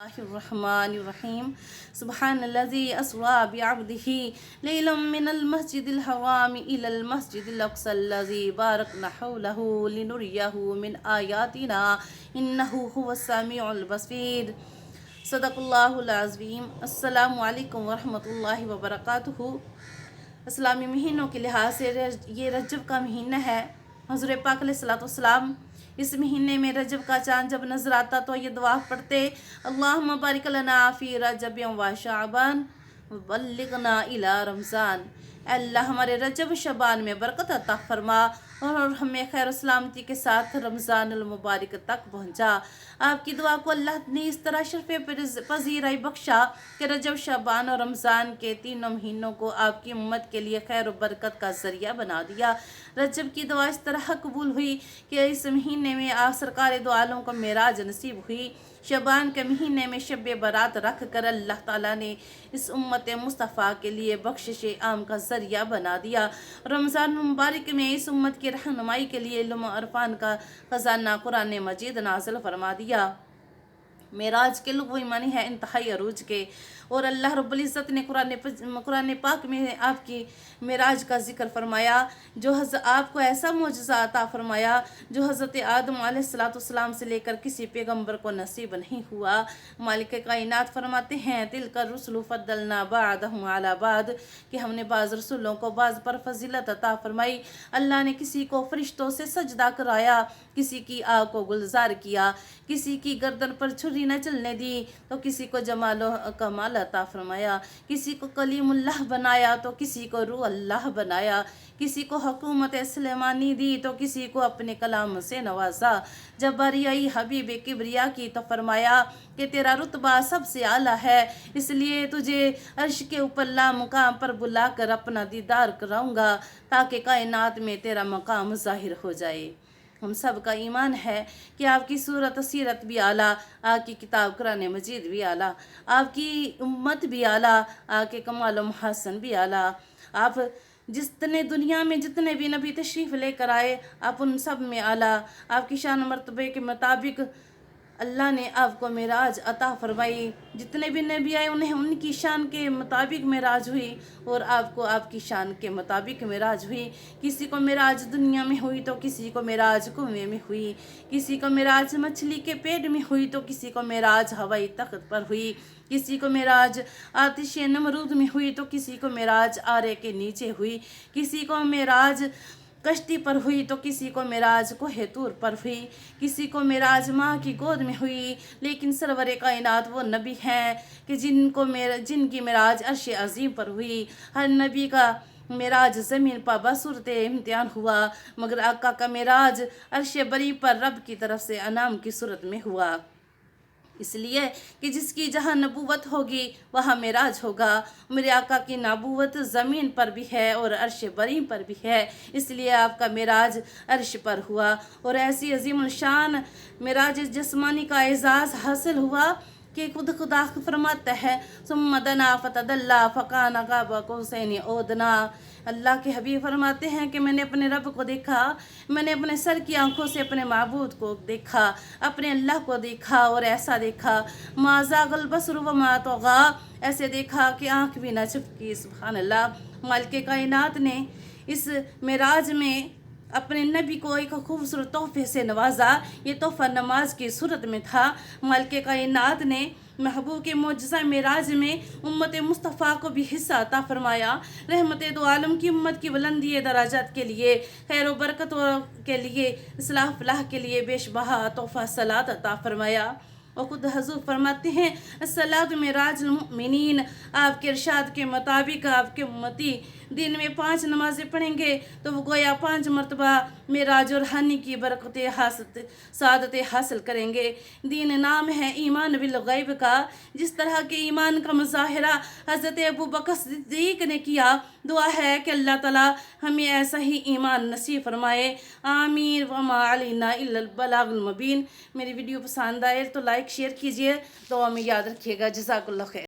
الرحمن الرحیم سبحان الذی اسری بعبدہ لیلا من المسجد الحرام الی المسجد الاقصی الذی بارکنا حولہ لنریہ من آیاتنا انہ هو السمیع البصیر۔ صدق اللہ العظیم۔ السلام علیکم ورحمۃ اللہ وبرکاتہ۔ اسلامی مہینوں کے لحاظ سے یہ رجب کا مہینہ ہے۔ حضور پاک علیہ الصلوۃ والسلام اس مہینے میں رجب کا چاند جب نظر آتا تو یہ دعا پڑھتے، اللہم بارک لنا فی رجب و شعبان وبلغنا الی رمضان۔ اے اللہ ہمارے رجب شعبان میں برکت عطا فرما اور ہمیں خیر و سلامتی کے ساتھ رمضان المبارک تک پہنچا۔ آپ کی دعا کو اللہ نے اس طرح شرف پذیرائی بخشا کہ رجب شعبان اور رمضان کے تینوں مہینوں کو آپ کی امت کے لیے خیر و برکت کا ذریعہ بنا دیا۔ رجب کی دعا اس طرح قبول ہوئی کہ اس مہینے میں سرکار دو عالم کو معراج نصیب ہوئی۔ شعبان کے مہینے میں شب برات رکھ کر اللہ تعالیٰ نے اس امت مصطفیٰ کے لیے بخشش عام کا ذریعہ بنا دیا۔ رمضان مبارک میں اس امت کی رہنمائی کے لیے علم و عرفان کا خزانہ قرآن مجید نازل فرما دیا۔ معراج کے لغوی معنی ہے انتہائی عروج کے، اور اللہ رب العزت نے قرآن پاک میں آپ کی معراج کا ذکر فرمایا، جو آپ کو ایسا معجزہ عطا فرمایا جو حضرت آدم علیہ السلام سے لے کر کسی پیغمبر کو نصیب نہیں ہوا۔ مالک کائنات فرماتے ہیں تلک الرسل فضلنا بعضهم علی بعض، کہ ہم نے بعض رسولوں کو بعض پر فضیلت عطا فرمائی۔ اللہ نے کسی کو فرشتوں سے سجدہ کرایا، کسی کی آگ کو گلزار کیا، کسی کی گردن پر چھری نہ چلنے دی تو کسی کو جمال و کمال عطا فرمایا، کسی کو کلیم اللہ بنایا تو کسی کو روح اللہ بنایا، کسی کو حکومت سلیمانی دی تو کسی کو اپنے کلام سے نوازا۔ جب باری آئی حبیب کبریا کی تو فرمایا کہ تیرا رتبہ سب سے اعلیٰ ہے، اس لیے تجھے عرش کے اوپر لا مقام پر بلا کر اپنا دیدار کراؤں گا تاکہ کائنات میں تیرا مقام ظاہر ہو جائے۔ ہم سب کا ایمان ہے کہ آپ کی صورت سیرت بھی اعلیٰ، آپ کی کتاب قرآن مجید بھی اعلیٰ، آپ کی امت بھی اعلیٰ، آپ کے کمال و محاسن بھی اعلیٰ۔ آپ جتنے دنیا میں جتنے بھی نبی تشریف لے کر آئے آپ ان سب میں اعلیٰ، آپ کی شان مرتبے کے مطابق اللہ نے آپ کو معراج عطا فرمائی۔ جتنے بھی نبی آئے انہیں ان کی شان کے مطابق معراج ہوئی اور آپ کو آپ کی شان کے مطابق معراج ہوئی۔ کسی کو معراج دنیا میں ہوئی تو کسی کو معراج کنویں میں ہوئی، کسی کو معراج مچھلی کے پیٹ میں ہوئی تو کسی کو معراج ہوائی تخت پر ہوئی، کسی کو معراج آتش نمرود میں ہوئی تو کسی کو معراج آرے کے نیچے ہوئی، کسی کو معراج کشتی پر ہوئی تو کسی کو معراج کوہ طور پر ہوئی، کسی کو معراج ماں کی گود میں ہوئی۔ لیکن سرور کائنات وہ نبی ہیں کہ جن کی معراج عرش عظیم پر ہوئی۔ ہر نبی کا معراج زمین پر بصورت امتحان ہوا، مگر آقا کا معراج عرش بری پر رب کی طرف سے انعام کی صورت میں ہوا، اس لیے کہ جس کی جہاں نبوت ہوگی وہاں معراج ہوگا۔ میرے آقا کی نبوت زمین پر بھی ہے اور عرش بری پر بھی ہے، اس لیے آپ کا معراج عرش پر ہوا، اور ایسی عظیم الشان معراج جسمانی کا اعزاز حاصل ہوا کہ خود خدا فرماتا ہے ثم دنا فتدلی فکان قاب قوسین او ادنی۔ اللہ کے حبیب فرماتے ہیں کہ میں نے اپنے رب کو دیکھا، میں نے اپنے سر کی آنکھوں سے اپنے معبود کو دیکھا، اپنے اللہ کو دیکھا، اور ایسا دیکھا ما زاغ البصر وما طغی، ایسے دیکھا کہ آنکھ بھی نہ چپکی۔ سبحان اللہ۔ مالک کائنات نے اس معراج میں اپنے نبی کو ایک خوبصورت تحفے سے نوازا۔ یہ تحفہ نماز کی صورت میں تھا۔ مالک کائنات نے محبوب کے معجزہ معراج میں امت مصطفیٰ کو بھی حصہ عطا فرمایا۔ رحمت دو عالم کی امت کی بلندی درجات کے لیے، خیر و برکت کے لیے، اصلاح فلاح کے لیے بیش بہا تحفہ صلاۃ عطا فرمایا۔ اور خود حضور فرماتے ہیں الصلاۃ معراج المؤمنین، آپ کے ارشاد کے مطابق آپ کے امتی دن میں 5 نمازیں پڑھیں گے تو وہ گویا 5 مرتبہ معراج اور روحانی کی برکتیں سعادتیں حاصل کریں گے۔ دین نام ہے ایمان بالغیب کا، جس طرح کے ایمان کا مظاہرہ حضرت ابوبکر صدیق نے کیا۔ دعا ہے کہ اللہ تعالیٰ ہمیں ایسا ہی ایمان نصیب فرمائے، آمین۔ وما علینا الا البلاغ المبین۔ میری ویڈیو پسند آئے تو لائک شیئر کیجیے، دعا میں یاد رکھیے گا۔ جزاک اللہ خیر۔